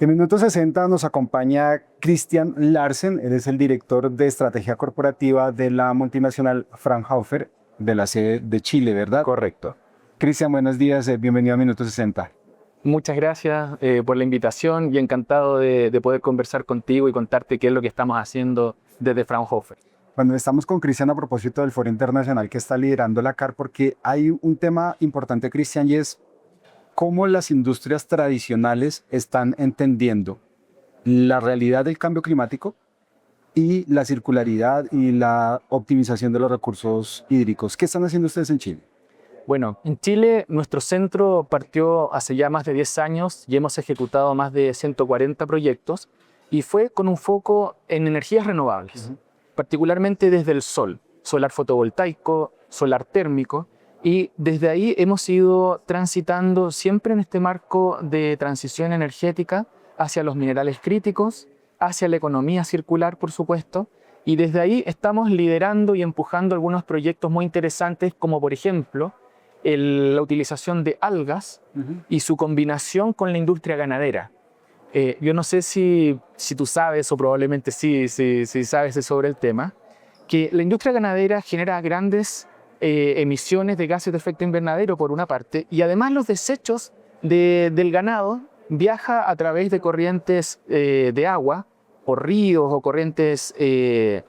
En Minuto 60 nos acompaña Christian Larsen, él es el director de estrategia corporativa de la multinacional Fraunhofer, de la sede de Chile, ¿verdad? Correcto. Christian, buenos días, bienvenido a Minuto 60. Muchas gracias por la invitación y encantado de poder conversar contigo y contarte qué es lo que estamos haciendo desde Fraunhofer. Bueno, estamos con Christian a propósito del foro internacional que está liderando la CAR, porque hay un tema importante, Christian, y es cómo las industrias tradicionales están entendiendo la realidad del cambio climático y la circularidad y la optimización de los recursos hídricos. ¿Qué están haciendo ustedes en Chile? Bueno, en Chile nuestro centro partió hace ya más de 10 años y hemos ejecutado más de 140 proyectos y fue con un foco en energías renovables, particularmente desde el sol, solar fotovoltaico, solar térmico, y desde ahí hemos ido transitando siempre en este marco de transición energética hacia los minerales críticos, hacia la economía circular, por supuesto, y desde ahí estamos liderando y empujando algunos proyectos muy interesantes, como por ejemplo la utilización de algas y su combinación con la industria ganadera. Yo no sé si tú sabes, o probablemente sí sabes sobre el tema, que la industria ganadera genera grandes emisiones de gases de efecto invernadero por una parte, y además los desechos del ganado viaja a través de corrientes de agua, o ríos, o corrientes Que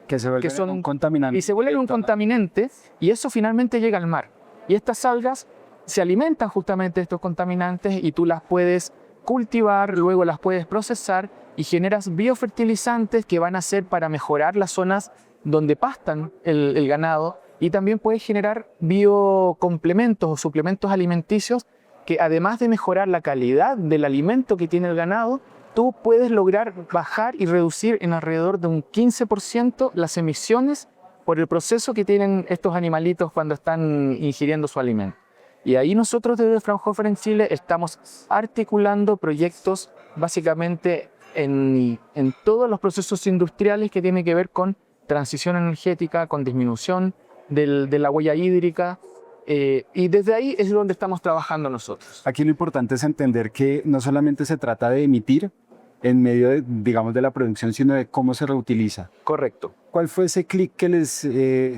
se vuelven que son un contaminante. y se vuelven un contaminante, y eso finalmente llega al mar. Y estas algas se alimentan justamente de estos contaminantes y tú las puedes cultivar, luego las puedes procesar y generas biofertilizantes que van a ser para mejorar las zonas donde pastan el ganado, y también puedes generar biocomplementos o suplementos alimenticios que, además de mejorar la calidad del alimento que tiene el ganado, tú puedes lograr bajar y reducir en alrededor de un 15% las emisiones por el proceso que tienen estos animalitos cuando están ingiriendo su alimento. Y ahí nosotros desde Fraunhofer en Chile estamos articulando proyectos básicamente en todos los procesos industriales que tienen que ver con transición energética, con disminución de la huella hídrica, y desde ahí es donde estamos trabajando nosotros. Aquí lo importante es entender que no solamente se trata de emitir en medio de, digamos, de la producción, sino de cómo se reutiliza. Correcto. ¿Cuál fue ese clic que les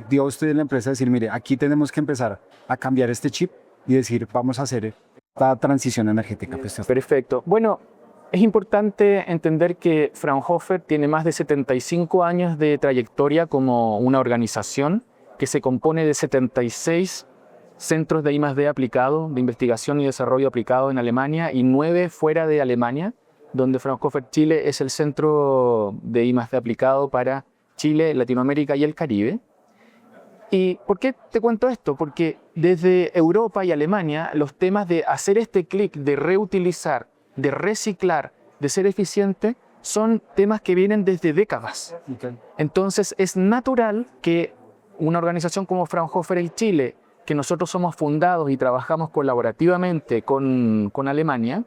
dio a ustedes en la empresa? Decir, mire, aquí tenemos que empezar a cambiar este chip y decir, vamos a hacer esta transición energética. Perfecto. Bueno, es importante entender que Fraunhofer tiene más de 75 años de trayectoria como una organización que se compone de 76 centros de I+D aplicado, de investigación y desarrollo aplicado en Alemania, y 9 fuera de Alemania, donde Fraunhofer Chile es el centro de I+D aplicado para Chile, Latinoamérica y el Caribe. ¿Y por qué te cuento esto? Porque desde Europa y Alemania los temas de hacer este clic, de reutilizar, de reciclar, de ser eficiente, son temas que vienen desde décadas. Entonces es natural que una organización como Fraunhofer en Chile, que nosotros somos fundados y trabajamos colaborativamente con Alemania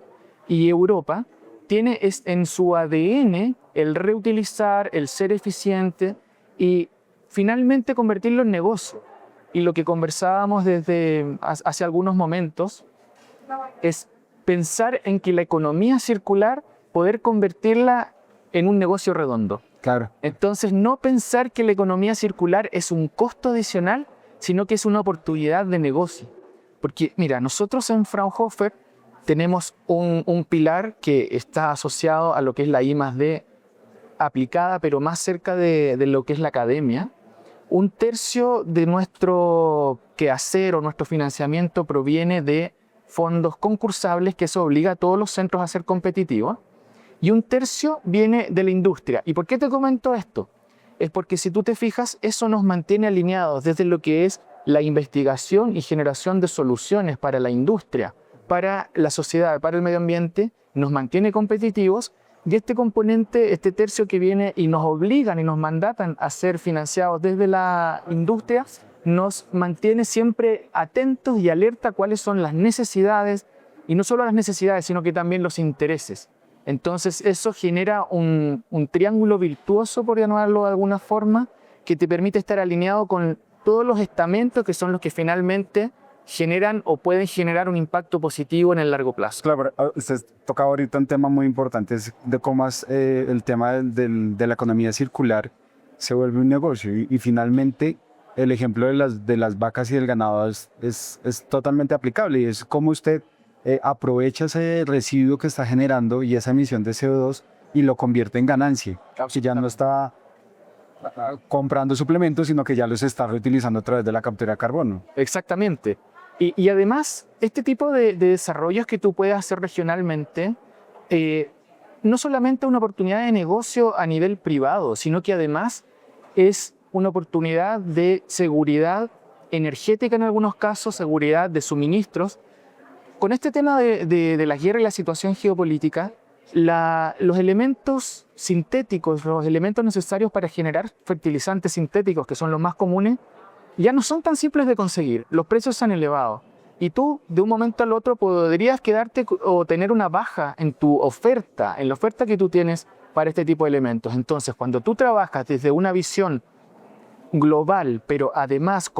y Europa, tiene en su ADN el reutilizar, el ser eficiente y finalmente convertirlo en negocio. Y lo que conversábamos desde hace algunos momentos es pensar en que la economía circular, poder convertirla en un negocio redondo. Claro. Entonces, no pensar que la economía circular es un costo adicional, sino que es una oportunidad de negocio. Porque, mira, nosotros en Fraunhofer tenemos un pilar que está asociado a lo que es la I+D aplicada, pero más cerca de lo que es la academia. Un tercio de nuestro quehacer o nuestro financiamiento proviene de fondos concursables, que eso obliga a todos los centros a ser competitivos, y un tercio viene de la industria. ¿Y por qué te comento esto? Es porque, si tú te fijas, eso nos mantiene alineados desde lo que es la investigación y generación de soluciones para la industria, para la sociedad, para el medio ambiente, nos mantiene competitivos. Y este componente, este tercio que viene y nos obligan y nos mandatan a ser financiados desde la industria, nos mantiene siempre atentos y alerta a cuáles son las necesidades, y no solo las necesidades, sino que también los intereses. Entonces eso genera un triángulo virtuoso, por llamarlo de alguna forma, que te permite estar alineado con todos los estamentos que son los que finalmente generan o pueden generar un impacto positivo en el largo plazo. Claro, usted tocaba ahorita un tema muy importante, es de cómo el tema de la economía circular se vuelve un negocio y finalmente el ejemplo de las vacas y del ganado es totalmente aplicable y es cómo usted aprovecha ese residuo que está generando y esa emisión de CO2 y lo convierte en ganancia. Si ya no está comprando suplementos, sino que ya los está reutilizando a través de la captura de carbono. Exactamente. Y además, este tipo de desarrollos que tú puedes hacer regionalmente, no solamente una oportunidad de negocio a nivel privado, sino que además es una oportunidad de seguridad energética en algunos casos, seguridad de suministros. Con este tema de la guerra y la situación geopolítica, los elementos sintéticos, los elementos necesarios para generar fertilizantes sintéticos, que son los más comunes, ya no son tan simples de conseguir. Los precios se han elevado. Y tú, de un momento al otro, podrías quedarte o tener una baja en tu oferta, en la oferta que tú tienes para este tipo de elementos. Entonces, cuando tú trabajas desde una visión global, pero además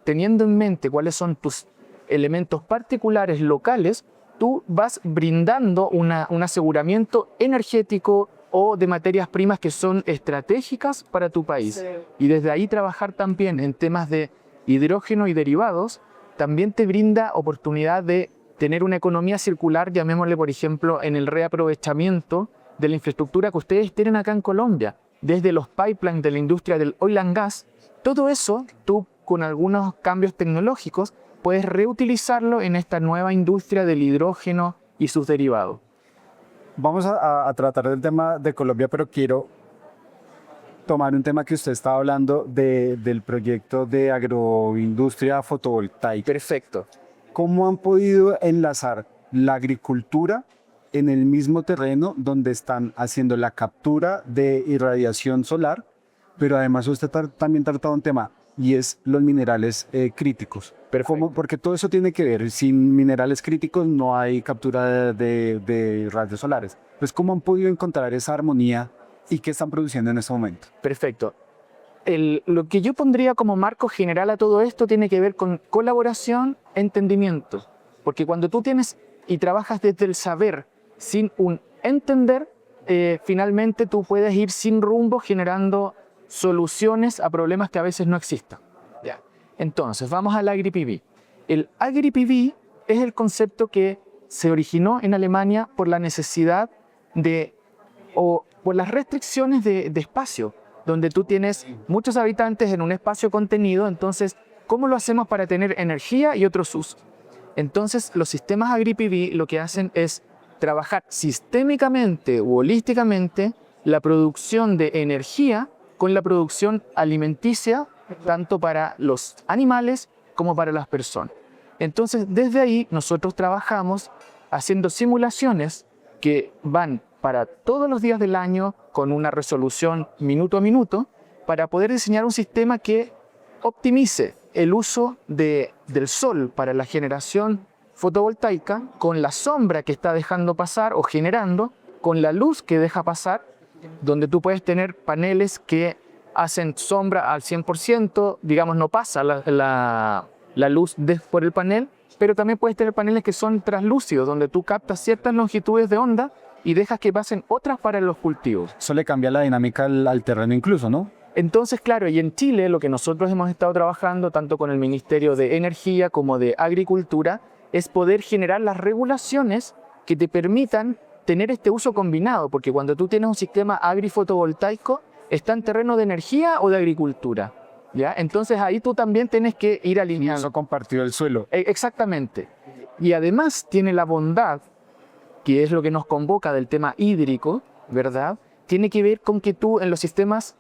teniendo en mente cuáles son tus elementos particulares locales, tú vas brindando un aseguramiento energético o de materias primas que son estratégicas para tu país. Sí. Y desde ahí trabajar también en temas de hidrógeno y derivados, también te brinda oportunidad de tener una economía circular, llamémosle por ejemplo, en el reaprovechamiento de la infraestructura que ustedes tienen acá en Colombia, desde los pipelines de la industria del oil and gas. Todo eso, tú con algunos cambios tecnológicos, puedes reutilizarlo en esta nueva industria del hidrógeno y sus derivados. Vamos a tratar del tema de Colombia, pero quiero tomar un tema que usted estaba hablando del proyecto de agroindustria fotovoltaica. Perfecto. ¿Cómo han podido enlazar la agricultura en el mismo terreno donde están haciendo la captura de irradiación solar, pero además usted también ha tratado un tema y es los minerales críticos? Porque todo eso tiene que ver. Sin minerales críticos no hay captura de rayos solares. Pues, ¿cómo han podido encontrar esa armonía y qué están produciendo en este momento? Perfecto. Lo que yo pondría como marco general a todo esto tiene que ver con colaboración, entendimiento. Porque cuando tú tienes y trabajas desde el saber sin un entender, finalmente tú puedes ir sin rumbo generando soluciones a problemas que a veces no existen. Ya. Entonces, vamos al AgriPV. El AgriPV es el concepto que se originó en Alemania por la necesidad o por las restricciones de espacio, donde tú tienes muchos habitantes en un espacio contenido. Entonces, ¿cómo lo hacemos para tener energía y otros usos? Entonces, los sistemas AgriPV lo que hacen es trabajar sistémicamente u holísticamente la producción de energía con la producción alimenticia, tanto para los animales como para las personas. Entonces, desde ahí nosotros trabajamos haciendo simulaciones que van para todos los días del año con una resolución minuto a minuto para poder diseñar un sistema que optimice el uso del sol para la generación fotovoltaica con la sombra que está dejando pasar o generando, con la luz que deja pasar, donde tú puedes tener paneles que hacen sombra al 100%, digamos no pasa la luz por el panel, pero también puedes tener paneles que son translúcidos, donde tú captas ciertas longitudes de onda y dejas que pasen otras para los cultivos. Eso le cambia la dinámica al terreno incluso, ¿no? Entonces, claro, y en Chile lo que nosotros hemos estado trabajando, tanto con el Ministerio de Energía como de Agricultura, es poder generar las regulaciones que te permitan tener este uso combinado, porque cuando tú tienes un sistema agrifotovoltaico, ¿está en terreno de energía o de agricultura? ¿Ya? Entonces ahí tú también tienes que ir alineando. Eso compartido el suelo. Exactamente. Y además tiene la bondad, que es lo que nos convoca del tema hídrico, ¿verdad? Tiene que ver con que tú en los sistemas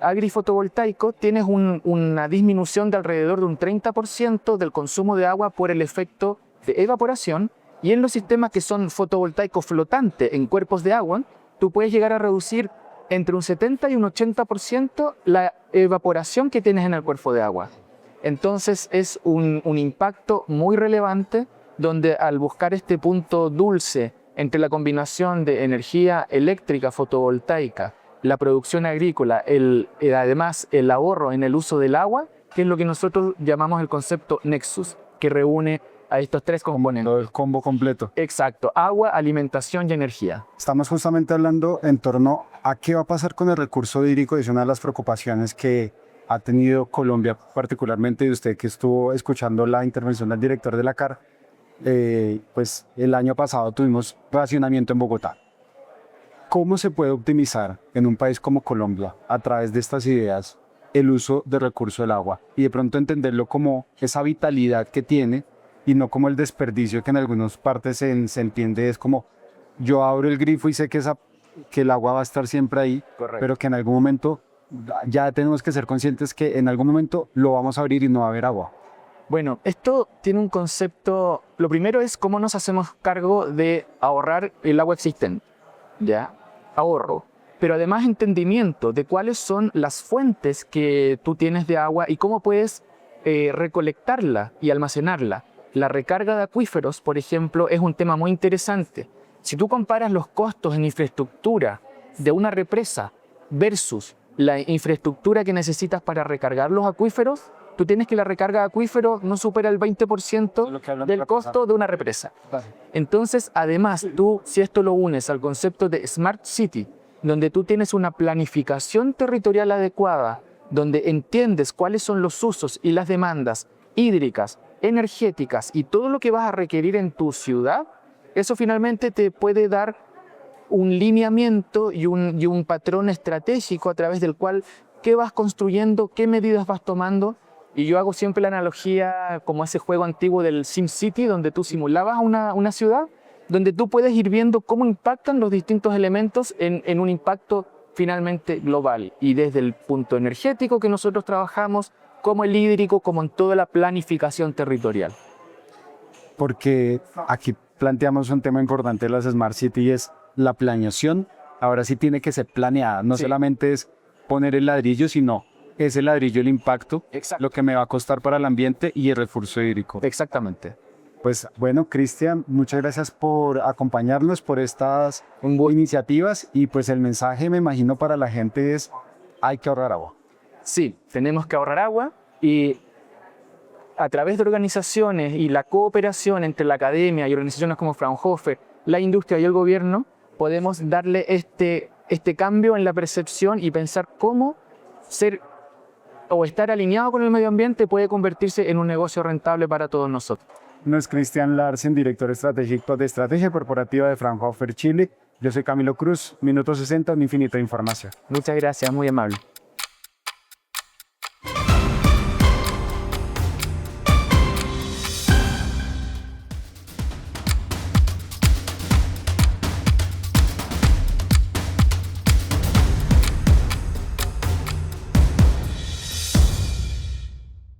agrifotovoltaicos tienes una disminución de alrededor de un 30% del consumo de agua por el efecto de evaporación, y en los sistemas que son fotovoltaicos flotantes en cuerpos de agua, tú puedes llegar a reducir entre un 70 y un 80% la evaporación que tienes en el cuerpo de agua. Entonces es un impacto muy relevante, donde al buscar este punto dulce entre la combinación de energía eléctrica fotovoltaica, la producción agrícola, además el ahorro en el uso del agua, que es lo que nosotros llamamos el concepto Nexus. que reúne a estos tres componentes. Todo el combo completo. Exacto, agua, alimentación y energía. Estamos justamente hablando en torno a qué va a pasar con el recurso hídrico. Es una de las preocupaciones que ha tenido Colombia, particularmente de usted que estuvo escuchando la intervención del director de la CAR. Pues el año pasado tuvimos racionamiento en Bogotá. ¿Cómo se puede optimizar en un país como Colombia a través de estas ideas el uso del recurso del agua y de pronto entenderlo como esa vitalidad que tiene y no como el desperdicio que en algunas partes se entiende? Es como yo abro el grifo y sé que el agua va a estar siempre ahí, Correcto. pero que en algún momento ya tenemos que ser conscientes que en algún momento lo vamos a abrir y no va a haber agua. Bueno, esto tiene un concepto. Lo primero es cómo nos hacemos cargo de ahorrar el agua existente. ¿Ya? Ahorro. Pero además entendimiento de cuáles son las fuentes que tú tienes de agua y cómo puedes recolectarla y almacenarla. La recarga de acuíferos, por ejemplo, es un tema muy interesante. Si tú comparas los costos en infraestructura de una represa versus la infraestructura que necesitas para recargar los acuíferos, tú tienes que la recarga de acuíferos no supera el 20% del costo de una represa. Entonces, además, tú, si esto lo unes al concepto de Smart City, donde tú tienes una planificación territorial adecuada, donde entiendes cuáles son los usos y las demandas hídricas, energéticas y todo lo que vas a requerir en tu ciudad, eso finalmente te puede dar un lineamiento y un patrón estratégico a través del cual qué vas construyendo, qué medidas vas tomando. Y yo hago siempre la analogía como ese juego antiguo del SimCity, donde tú simulabas una ciudad, donde tú puedes ir viendo cómo impactan los distintos elementos en un impacto finalmente global. Y desde el punto energético que nosotros trabajamos, como el hídrico, como en toda la planificación territorial. Porque aquí planteamos un tema importante de las Smart City y es la planeación. Ahora sí tiene que ser planeada, no solamente es poner el ladrillo, sino es el ladrillo, el impacto, lo que me va a costar para el ambiente y el recurso hídrico. Exactamente. Pues bueno, Cristian, muchas gracias por acompañarnos, por estas iniciativas, y pues el mensaje, me imagino, para la gente es: hay que ahorrar agua. Sí, tenemos que ahorrar agua, y a través de organizaciones y la cooperación entre la academia y organizaciones como Fraunhofer, la industria y el gobierno, podemos darle este cambio en la percepción y pensar cómo ser o estar alineado con el medio ambiente puede convertirse en un negocio rentable para todos nosotros. No es Cristian Larsen, director estratégico de Estrategia Corporativa de Fraunhofer Chile. Yo soy Camilo Cruz, Minuto 60, una infinita información. Muchas gracias, muy amable.